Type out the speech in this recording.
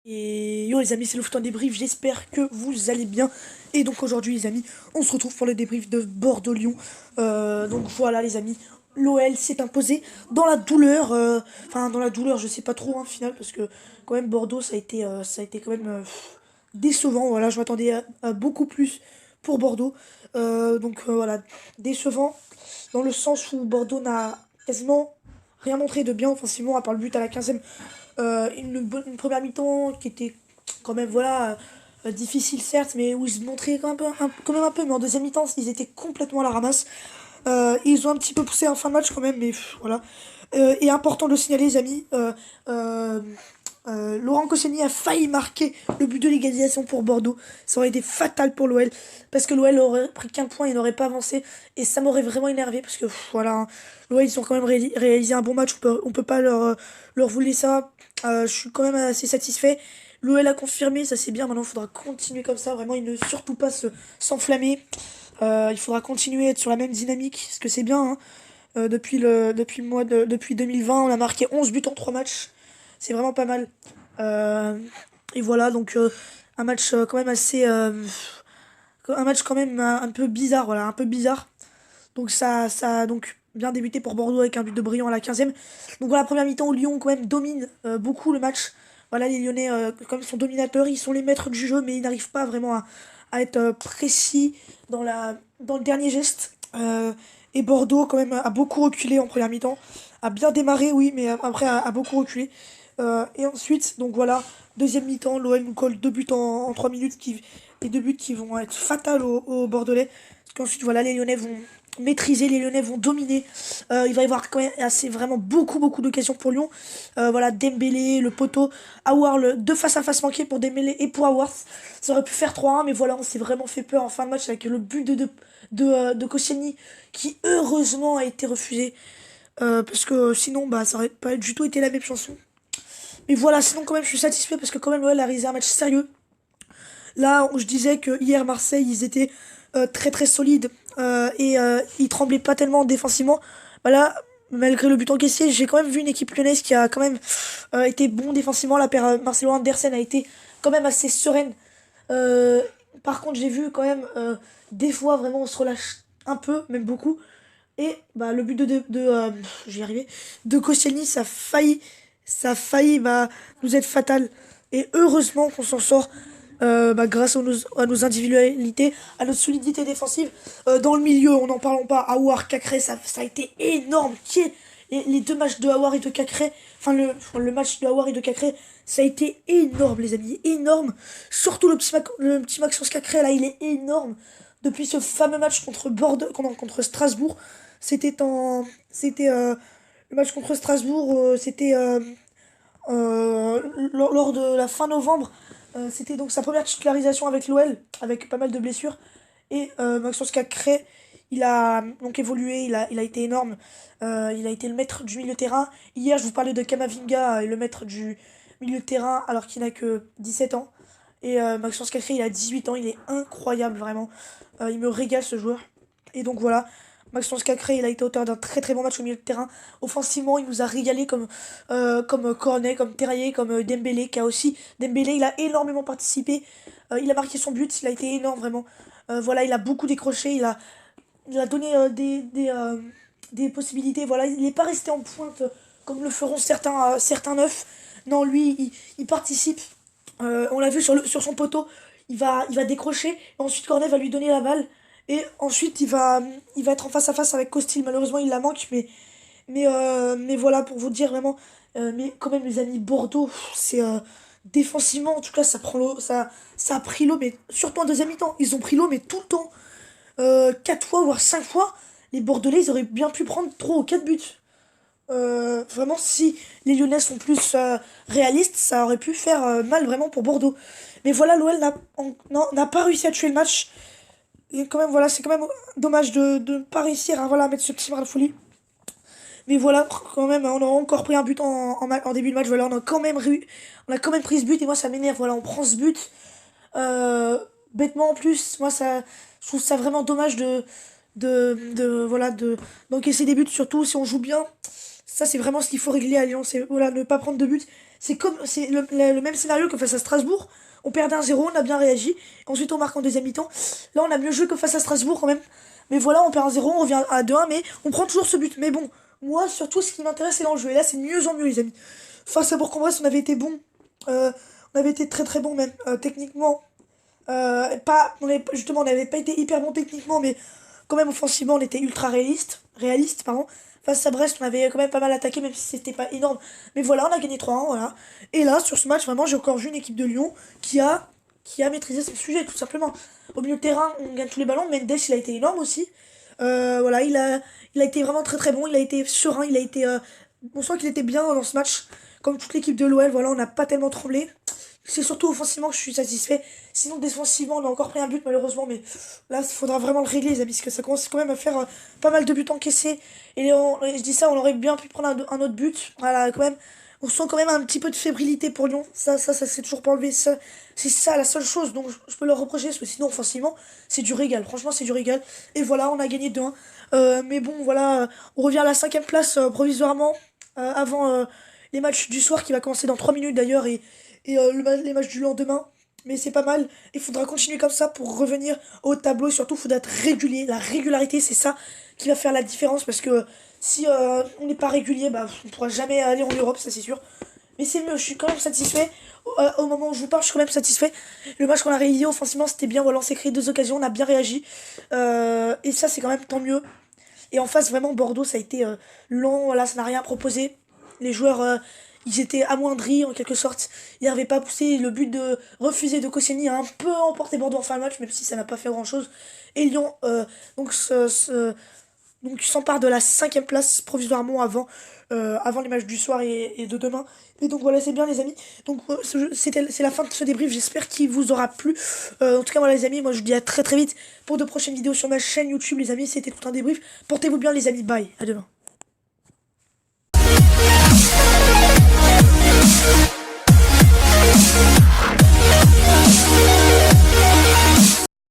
Et yo les amis, c'est le foot en débrief, j'espère que vous allez bien. Et donc aujourd'hui les amis, on se retrouve pour le débrief de Bordeaux-Lyon. Donc voilà les amis, l'OL s'est imposé dans la douleur. Enfin dans la douleur, je sais pas trop en final, parce que quand même Bordeaux ça a été quand même décevant. Voilà, je m'attendais à beaucoup plus pour Bordeaux. Voilà, décevant dans le sens où Bordeaux n'a quasiment rien montré de bien offensivement, à part le but à la 15e. Une première mi-temps qui était quand même, voilà, difficile certes, mais où ils se montraient quand même un peu. Mais en deuxième mi-temps, ils étaient complètement à la ramasse. Ils ont un petit peu poussé en fin de match quand même, mais voilà. Et important de signaler, les amis, euh, Laurent Koscielny a failli marquer le but de l'égalisation pour Bordeaux. Ça aurait été fatal pour l'OL, parce que l'OL aurait pris qu'un point et n'aurait pas avancé. Et ça m'aurait vraiment énervé, parce que voilà, hein, l'OL, ils ont quand même réalisé un bon match. On peut pas leur vouloir ça. Je suis quand même assez satisfait. L'OL a confirmé, ça c'est bien. Maintenant, il faudra continuer comme ça. Vraiment, il ne surtout pas s'enflammer. Il faudra continuer à être sur la même dynamique, parce que c'est bien, hein. Depuis 2020, on a marqué 11 buts en 3 matchs. C'est vraiment pas mal. Euh, et voilà, donc un match quand même assez. Un match quand même un peu bizarre, voilà, un peu bizarre. Donc ça a donc bien débuté pour Bordeaux avec un but de Brillant à la 15e. Donc voilà, première mi-temps où Lyon quand même domine beaucoup le match. Voilà, les Lyonnais, comme ils sont dominateurs, ils sont les maîtres du jeu, mais ils n'arrivent pas vraiment à être précis dans le dernier geste. Et Bordeaux, quand même, a beaucoup reculé en première mi-temps. A bien démarré, oui, mais après a beaucoup reculé. Et ensuite, donc voilà, deuxième mi-temps, l'OL nous colle deux buts en 3 minutes, et deux buts qui vont être fatals aux Bordelais. Parce qu'ensuite, voilà, les Lyonnais vont maîtriser, les Lyonnais vont dominer. Il va y avoir quand même vraiment beaucoup d'occasions pour Lyon. Voilà, Dembélé, le poteau, Aouar, deux face à face manqués pour Dembélé et pour Aouar. Ça aurait pu faire 3-1, mais voilà, on s'est vraiment fait peur en fin de match avec le but de Koscielny, qui heureusement a été refusé. Parce que sinon, bah, ça aurait pas du tout été la même chanson. Mais voilà, sinon quand même, je suis satisfait parce que quand même, l'OL a réalisé un match sérieux. Là, je disais que hier, Marseille, ils étaient très très solides et ils tremblaient pas tellement défensivement. Bah là, malgré le but encaissé, j'ai quand même vu une équipe lyonnaise qui a quand même été bon défensivement. La paire Marcelo Andersen a été quand même assez sereine. Euh, Par contre, j'ai vu quand même des fois vraiment on se relâche un peu, même beaucoup. Et bah, le but j'y arrivé, de Koscielny, ça a failli bah, nous être fatal. Et heureusement qu'on s'en sort bah, grâce à nos individualités, à notre solidité défensive. Dans le milieu, on n'en parlons pas. Aouar, Cacré, ça a été énorme. Les deux matchs de Aouar et de Cacré, enfin le match de Aouar et de Cacré, ça a été énorme, les amis, énorme. Surtout le petit Maxence Cacré, là, il est énorme. Depuis ce fameux match contre Bordeaux, contre Strasbourg, c'était le match contre Strasbourg, c'était lors de la fin novembre. C'était donc sa première titularisation avec l'OL, avec pas mal de blessures. Et Maxence Cacré, il a donc évolué, il a été énorme. Il a été le maître du milieu de terrain. Hier, je vous parlais de Kamavinga, le maître du milieu de terrain, alors qu'il n'a que 17 ans. Et Maxence Cacré, il a 18 ans, il est incroyable, vraiment. Il me régale ce joueur. Et donc voilà, Maxence Cacré, il a été auteur d'un très très bon match au milieu de terrain. Offensivement, il nous a régalé comme Cornet, comme Terrier, comme Dembélé, qui a aussi. Dembélé, il a énormément participé. Il a marqué son but, il a été énorme, vraiment. Voilà, il a beaucoup décroché, il a donné des possibilités. Voilà, il n'est pas resté en pointe comme le feront certains neufs. Non, lui, il participe. On l'a vu sur son poteau. Il va décrocher. Ensuite, Cornet va lui donner la balle. Et ensuite, il va être en face à face avec Costil. Malheureusement, il la manque. Mais voilà, pour vous dire vraiment. Mais quand même, les amis, Bordeaux, c'est. Défensivement, en tout cas, ça prend l'eau. Ça a pris l'eau, mais surtout en deuxième mi-temps. Ils ont pris l'eau, mais tout le temps. 4 fois, voire 5 fois. Les Bordelais, ils auraient bien pu prendre 3 ou 4 buts. Vraiment, si les Lyonnais sont plus réalistes, ça aurait pu faire mal vraiment pour Bordeaux. Mais voilà, l'OL n'a pas réussi à tuer le match. Et quand même, voilà, c'est quand même dommage de ne pas réussir à, voilà, mettre ce petit brin de folie. Mais voilà, quand même, on a encore pris un but en début de match. Voilà, on a quand même pris ce but et moi, ça m'énerve. Voilà, on prend ce but. Euh, Bêtement en plus, moi, je trouve ça vraiment dommage voilà, d'encaisser des buts, surtout si on joue bien. Ça, c'est vraiment ce qu'il faut régler à Lyon. C'est voilà, ne pas prendre de but. c'est le même scénario que face à Strasbourg. On perdait 1-0, on a bien réagi. Ensuite, on marque en deuxième mi-temps. Là, on a mieux joué que face à Strasbourg quand même. Mais voilà, on perd 1-0, on revient à 2-1, mais on prend toujours ce but. Mais bon, moi, surtout, ce qui m'intéresse, c'est l'enjeu. Et là, c'est de mieux en mieux, les amis. Face à Bourg-en-Bresse, on avait été bon. On avait été très très bon, même, techniquement. Justement, on n'avait pas été hyper bon techniquement, mais quand même, offensivement, on était ultra réaliste, pardon. Face à Brest, on avait quand même pas mal attaqué, même si c'était pas énorme. Mais voilà, on a gagné 3-1, voilà. Et là, sur ce match, vraiment, j'ai encore vu une équipe de Lyon qui a maîtrisé son sujet, tout simplement. Au milieu de terrain, on gagne tous les ballons. Mendes, il a été énorme aussi. Voilà, il a été vraiment très très bon. Il a été serein, on sent qu'il était bien dans ce match. Comme toute l'équipe de l'OL, voilà, on n'a pas tellement tremblé. C'est surtout offensivement que je suis satisfait. Sinon, défensivement, on a encore pris un but malheureusement. Mais là, il faudra vraiment le régler, les amis. Parce que ça commence quand même à faire pas mal de buts encaissés. Je dis ça, on aurait bien pu prendre un autre but. Voilà, quand même. On sent quand même un petit peu de fébrilité pour Lyon. Ça c'est toujours pas enlevé. C'est ça la seule chose dont je peux leur reprocher. Parce que sinon, offensivement, c'est du régal. Franchement, c'est du régal. Et voilà, on a gagné 2-1. Mais bon, voilà. On revient à la cinquième place provisoirement. Avant les matchs du soir qui va commencer dans 3 minutes d'ailleurs. Les matchs du lendemain. Mais c'est pas mal. Il faudra continuer comme ça pour revenir au tableau. Et surtout, il faudra être régulier. La régularité, c'est ça qui va faire la différence. Parce que si on n'est pas régulier, bah, on ne pourra jamais aller en Europe, ça c'est sûr. Mais c'est mieux, je suis quand même satisfait. Au moment où je vous parle, je suis quand même satisfait. Le match qu'on a réalisé offensivement, c'était bien. Voilà, on s'est créé 2 occasions, on a bien réagi. Et ça, c'est quand même tant mieux. Et en face, vraiment, Bordeaux, ça a été lent. Voilà, ça n'a rien proposé. Les joueurs, ils étaient amoindris en quelque sorte. Ils n'arrivaient pas à pousser. Le but de refuser de Koscielny a un peu emporté Bordeaux en fin de match, même si ça n'a pas fait grand-chose. Et Lyon, donc, donc, s'empare de la cinquième place provisoirement avant les matchs du soir et de demain. Et donc voilà, c'est bien les amis. Donc c'est la fin de ce débrief. J'espère qu'il vous aura plu. En tout cas, voilà les amis, moi je vous dis à très très vite pour de prochaines vidéos sur ma chaîne YouTube les amis. C'était tout un débrief. Portez-vous bien les amis. Bye. À demain.